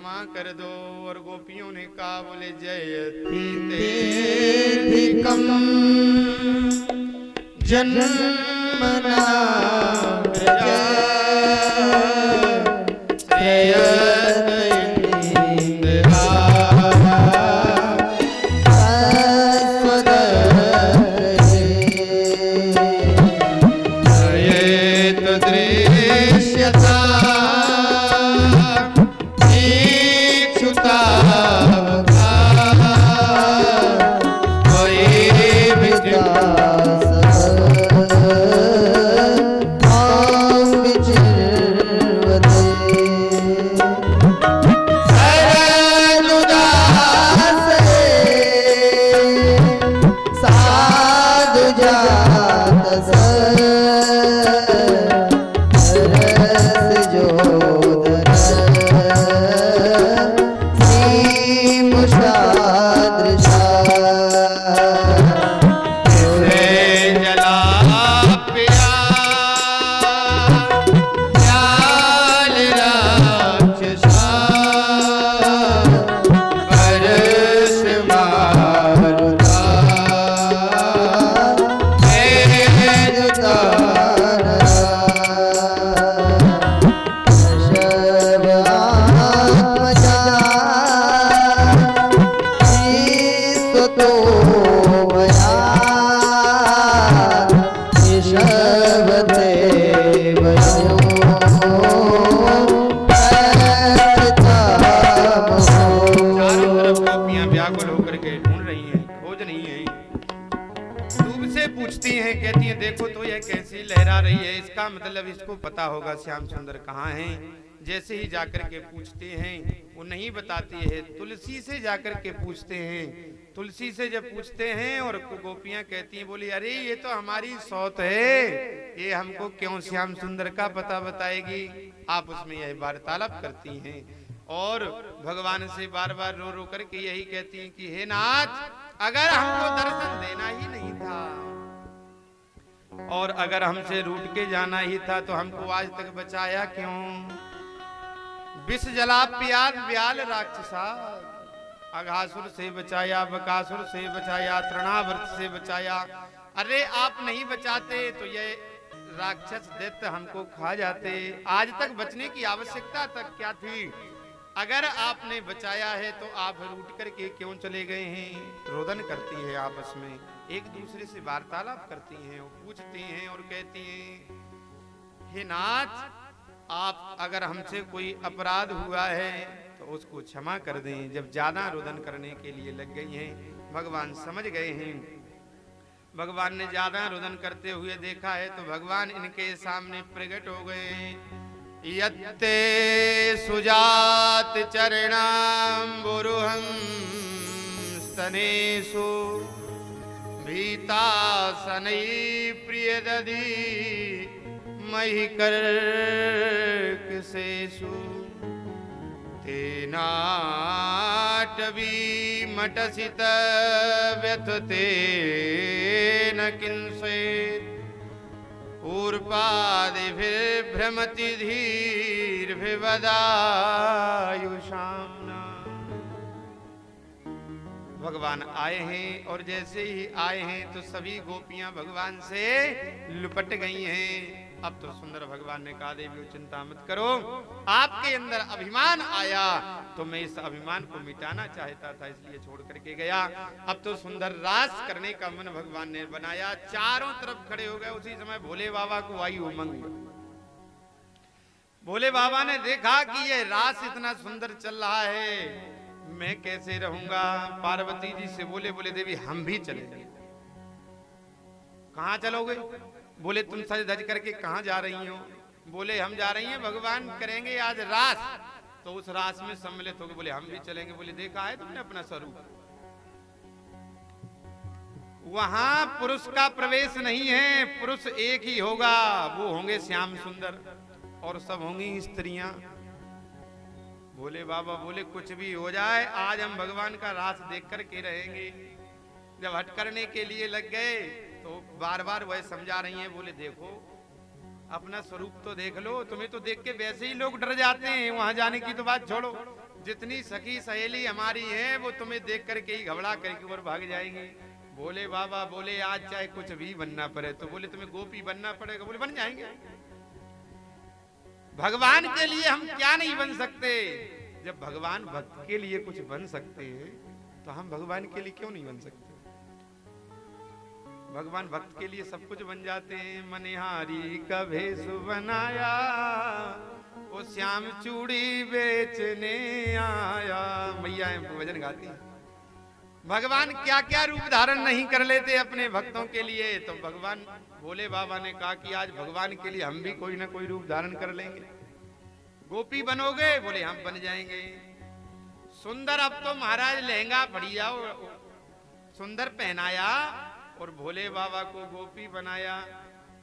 क्षमा कर दो। और गोपियों ने कहा बोले जयति तेधिकम जन्मना प्रजा मतलब इसको पता होगा श्याम सुंदर कहाँ हैं। जैसे ही जाकर के पूछते हैं वो नहीं बताती है, तुलसी से जाकर के पूछते हैं। तुलसी से जब पूछते हैं और गोपियां कहती हैं बोली अरे ये तो हमारी सौत है, ये हमको क्यों श्याम सुंदर का पता बताएगी। आप उसमें यह वार्तालाप करती हैं और भगवान से बार बार रो रो करके यही कहती हैं कि हे नाथ, अगर हमको दर्शन देना ही नहीं था और अगर हमसे रूठ के जाना ही था तो हमको आज तक बचाया क्यों। विष जला पियाद व्याल राक्षसा, अघासुर से बचाया, बकासुर से बचाया, तृणावर्त से बचाया। अरे आप नहीं बचाते तो ये राक्षस दैत्य हमको खा जाते। आज तक बचने की आवश्यकता तक क्या थी। अगर आपने बचाया है तो आप रूठ करके क्यों चले गए हैं। रोदन करती है, आपस में एक दूसरे से वार्तालाप करती हैं और पूछती हैं और कहती हैं हे नाथ, आप अगर हमसे कोई अपराध हुआ है तो उसको क्षमा कर दें। जब ज्यादा रोदन करने के लिए लग गई हैं, भगवान समझ गए हैं। भगवान ने ज्यादा रोदन करते हुए देखा है तो भगवान इनके सामने प्रकट हो गए हैं। यत्ते सुजात चरणाम्बुरुहं स्तनेषु भीतासनै प्रियदधि महि कर्कशेषु तेनाटवी मटसित व्यथतेन किंसेत् ऊर्पादिभिर्भ्रमति धीर्भिवदायुषाम्। भगवान आए हैं और जैसे ही आए हैं तो सभी गोपियां भगवान से लुपट गई हैं। अब तो सुंदर भगवान ने कहा देवी चिंता मत करो, आपके अंदर अभिमान आया तो मैं इस अभिमान को मिटाना चाहता था इसलिए छोड़ करके गया। अब तो सुंदर रास करने का मन भगवान ने बनाया। चारों तरफ खड़े हो गए। उसी समय भोले बाबा को आई उमंग। भोले बाबा ने देखा कि ये रास इतना सुंदर चल रहा है, मैं कैसे रहूंगा। पार्वती जी से बोले देवी हम भी चले। कहां चलोगे। बोले तुम सज धज करके कहां जा रही हो। बोले हम जा रही हैं भगवान करेंगे आज रास, तो उस रास में सम्मिलित होगे। बोले हम भी चलेंगे। बोले देखा है तुमने अपना स्वरूप, वहां पुरुष का प्रवेश नहीं है, पुरुष एक ही होगा, वो होंगे श्याम सुंदर और सब होंगी स्त्रियां। भोले बाबा बोले कुछ भी हो जाए आज हम भगवान का रास देख कर के रहेंगे। जब हट करने के लिए लग गए तो बार बार वह समझा रही हैं। बोले देखो अपना स्वरूप तो देख लो, तुम्हें तो देख के वैसे ही लोग डर जाते हैं, वहां जाने की तो बात छोड़ो। जितनी सखी सहेली हमारी हैं वो तुम्हें देख करके ही घबरा करके और भाग जाएंगे। बोले बाबा, बोले आज चाहे कुछ भी बनना पड़े, तो बोले तुम्हें गोपी बनना पड़ेगा। बोले बन जाएंगे। भगवान के लिए हम क्या नहीं बन सकते? जब भगवान भक्त के लिए कुछ बन सकते हैं तो हम भगवान के लिए क्यों नहीं बन सकते? भगवान भक्त के लिए सब कुछ बन जाते हैं। मनिहारी का भेष बनाया, वो श्याम चूड़ी बेचने आया। मैया भजन गाती है। भगवान क्या क्या रूप धारण नहीं कर लेते अपने भक्तों के लिए। तो भगवान भोले बाबा ने कहा कि आज भगवान के लिए हम भी कोई ना कोई रूप धारण कर लेंगे। गोपी बनोगे? बोले हम बन जाएंगे। सुंदर, अब तो महाराज लहंगा बढ़िया सुंदर पहनाया और भोले बाबा को गोपी बनाया।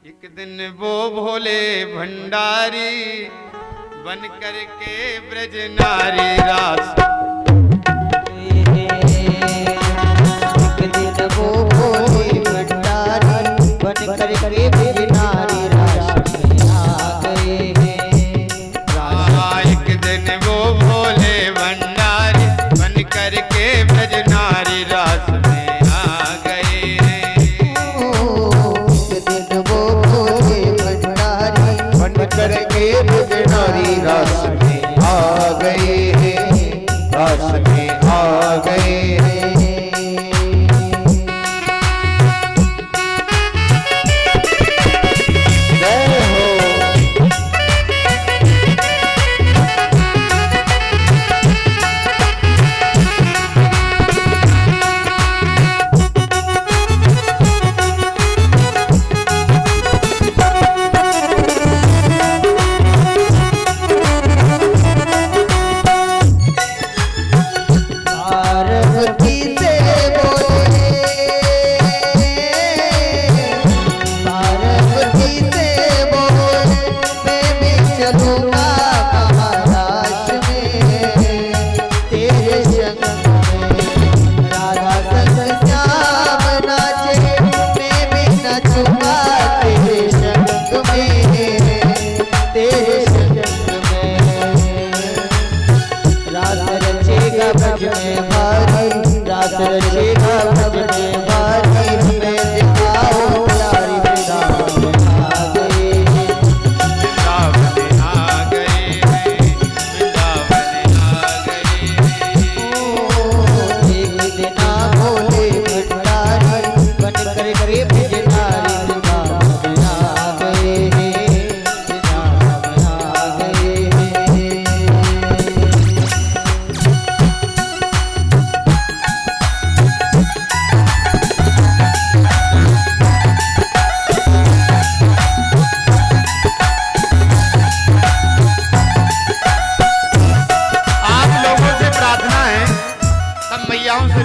एक दिन वो भोले भंडारी बन करके ब्रज नारी रास। एक दिन वो भोले भंडारी बन करके ब्रज नारी रास में आ गए हैं। एक दिन वो भोले भंडारी बन करके ब्रज नारी रास में आ गए हैं। एक दिन वो भोले भंडारी बन करके ब्रज नारी रास में आ गए हैं, रास में आ गए हैं।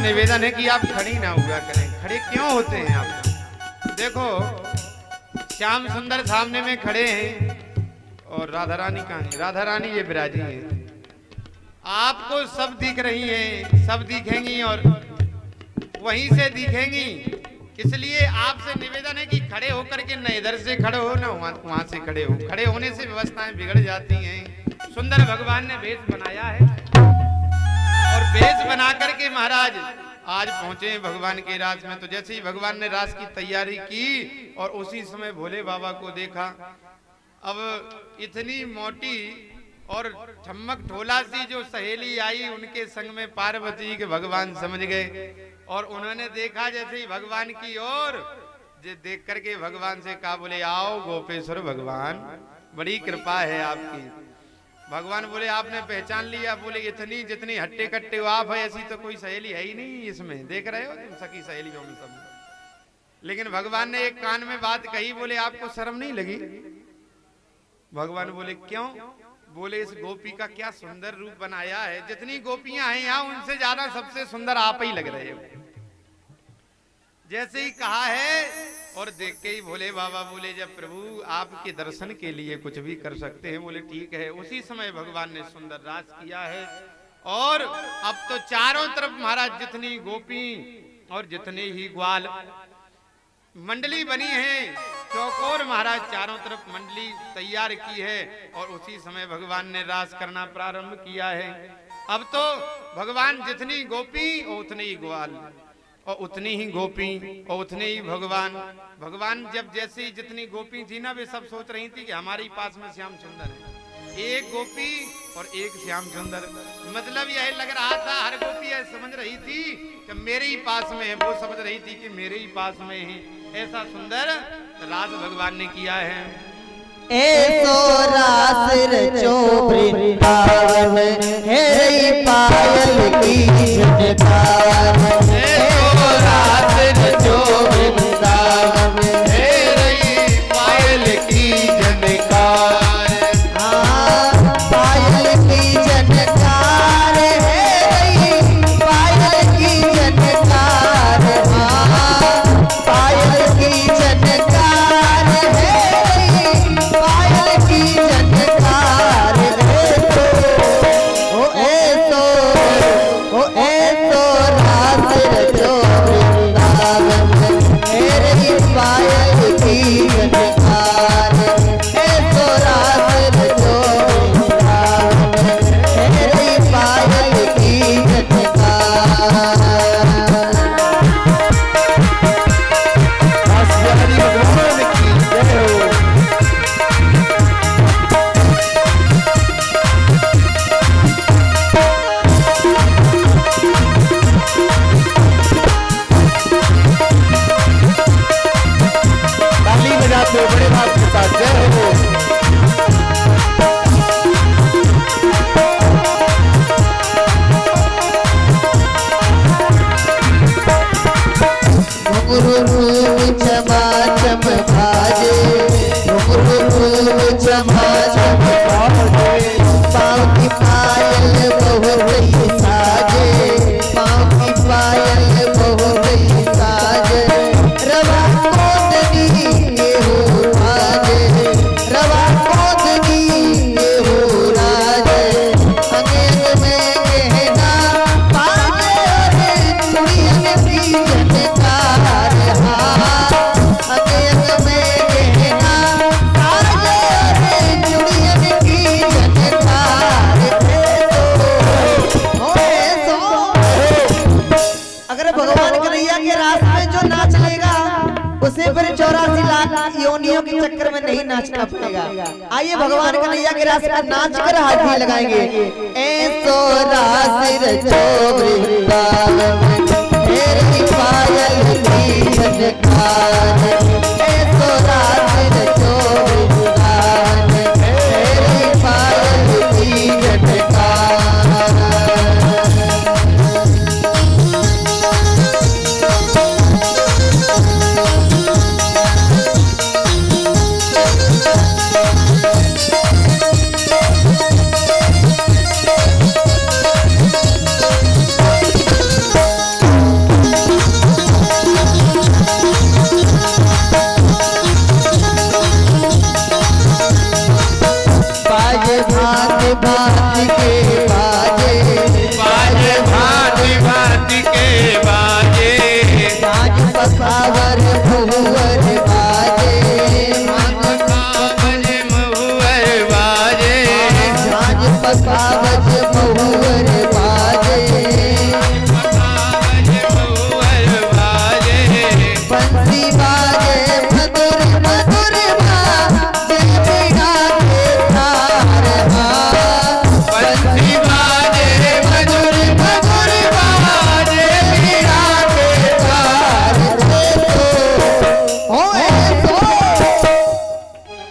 निवेदन है कि आप खड़ी ना हुआ करें। खड़े क्यों होते हैं आप? देखो श्याम सुंदर सामने में खड़े हैं और राधा रानी कहाँ है? राधा रानी ये विराजी है। आपको सब दिख रही हैं, सब दिखेंगी और वहीं से दिखेंगी। इसलिए आपसे निवेदन है कि खड़े होकर के न इधर से खड़े हो ना वहां से खड़े हो। खड़े होने से व्यवस्थाएं बिगड़ जाती हैं। सुंदर भगवान ने वेश बनाया है और वेश बना करके महाराज आज पहुंचे भगवान के रास में। तो जैसे ही भगवान ने रास की तैयारी की और उसी समय भोले बाबा को देखा। अब इतनी मोटी और ठम्मक ढोला सी जो सहेली आई उनके संग में पार्वती के भगवान समझ गए और उन्होंने देखा जैसे ही भगवान की ओर देख करके भगवान से कहा, बोले आओ गोपेश्वर भगवान, बड़ी कृपा है आपकी। भगवान बोले आपने पहचान लिया? बोले इतनी जितनी हट्टे कट्टे हो आप है, ऐसी तो कोई सहेली है ही नहीं इसमें, देख रहे हो तुम सखी सहेलियों में सब। लेकिन भगवान ने एक कान में बात कही, बोले आपको शर्म नहीं लगी? भगवान बोले क्यों? बोले इस गोपी का क्या सुंदर रूप बनाया है। जितनी गोपियां हैं यहाँ उनसे ज्यादा सबसे सुंदर आप ही लग रहे हो। जैसे ही कहा है और देख के ही भोले बाबा बोले जब प्रभु आपके दर्शन के लिए कुछ भी कर सकते हैं। बोले ठीक है। उसी समय भगवान ने सुंदर रास किया है और अब तो चारों तरफ महाराज जितनी गोपी और जितने ही ग्वाल मंडली बनी है, चौकोर महाराज चारों तरफ मंडली तैयार की है और उसी समय भगवान ने रास करना प्रारंभ किया है। अब तो भगवान जितनी गोपी और उतने ही ग्वाल और उतनी ही गोपी और उतने ही भगवान। भगवान जब जैसी जितनी गोपी थी ना वे सब सोच रही थी कि हमारे ही पास में श्याम सुंदर है। एक गोपी और एक श्याम सुंदर, मतलब यह लग रहा था हर गोपी समझ रही थी कि मेरे ही पास में है, वो समझ रही थी कि मेरे ही पास में है। ऐसा सुंदर रास भगवान ने किया है। ऐसो रास रचो वृंदावन है पायल की झनकार। ऐसो रास रचो वृंदावन है पायल की झनकार। पायल की झनकार है पायल की झनकार। पायल की झनकार है पायल की झनकार। ओ ऐसो रास रचो वृंदावन है पायल की झनकार। ऐसो रास रचो वृंदावन है पायल की झनकार। बड़े भाव के साथ जय हो। चमा चम भाजे चमा चम भाजे। पाँव की पायल बहुत ही साजे पाँव की पायल बहुत ही साजे। रवा कोदनी के हो राजे रवा कोदनी के हो राजे। अंगेन में गहना पाजे और चुड़ियन की झनकार। अंगेन में गहना पाजे और चुड़ियन की झनकार। अगर भगवान कन्हैया के रास में जो नाच लेगा उसे फिर 84 लाख योनियों के चक्कर में नहीं नाचना पड़ेगा। आइए भगवान कन्हैया के रास में नाच कर हाथ लगाएंगे। ऐसो रास रचो वृंदावन है पायल की झनकार। ऐसो रास रचो वृंदावन है पायल की झनकार। भांति के बाजे बाजे भांति भांति के बाजे। साज पखावर महुअर बाजे। बजे महुअर बाजे। साज पखावज महुअर बाजे। बजे महुअर बाजे। बंसी बाजे मधुर मधुर बाजे बीड़ा के तार। बंसी बाजे मधुर मधुर बाजे बीड़ा के तार।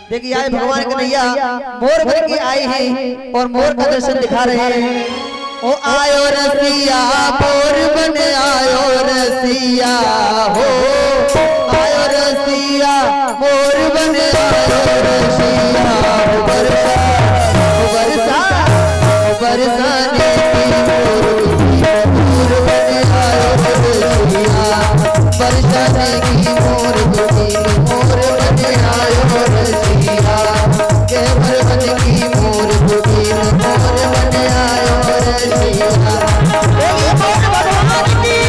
देखिए आए भगवान कन्हैया मोर बन के आए हैं और मोर का दर्शन दिखा रहे हैं। ओ आयो रसिया मोर बन आयो रसिया हो। आयो रसिया मोर बन आयो रसिया हो। बरसा बरसा बरसाने की मोर बन आयो रसिया। बरसाने की मोर बन आयो रसिया। के बन की मोर बन आयो रसिया। भगवान की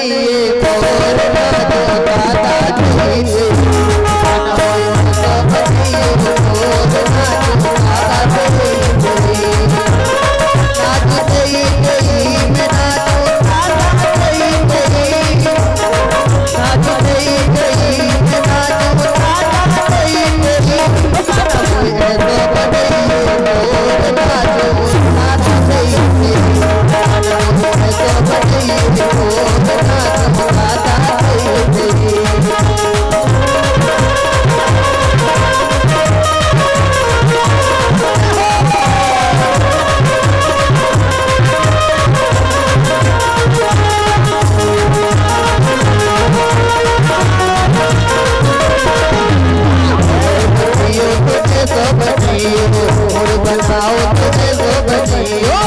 बनइए मोर नाचो दादा जी मन होए तो बनइए मोर नाचो दादा जी नाच गई गई मैं नाचो दादा गई नाच गई गई मैं नाचो दादा गई मन होए तो बनइए मोर नाचो दादा गई मन होए तो बनइए मोर नाचो दादा गई बनाओ तुझे तो बचियो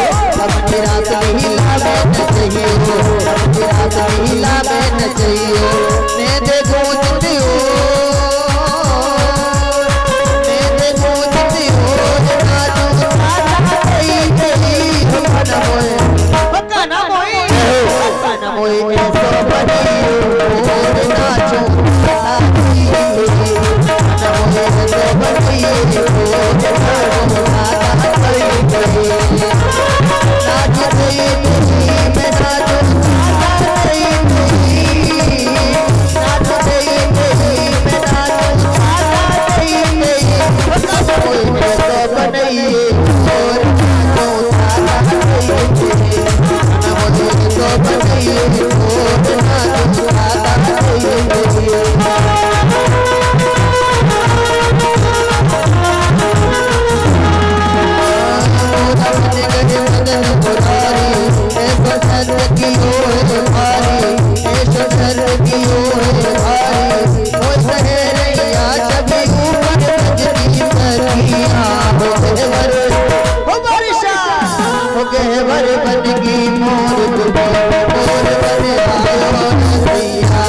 अपनी रात नीला में न चाहिए अपनी रात नीला में न चाहिए ने देखो जितियो ने देखो जितियो नाचो दादा गई गई मन होए बकाना मोई ऐसो बनियो मोर नाचो दादा गई मन होए तो बनियो मोर नाचो दादा गई नाच गई मैं नाचो दादा गई नाच गई मैं नाचो दादा गई होए तो बनइए मोर नाचो दादा गई होए तो बनइए मोर नाचो दादा गई बनगी मोर बने आयो नैया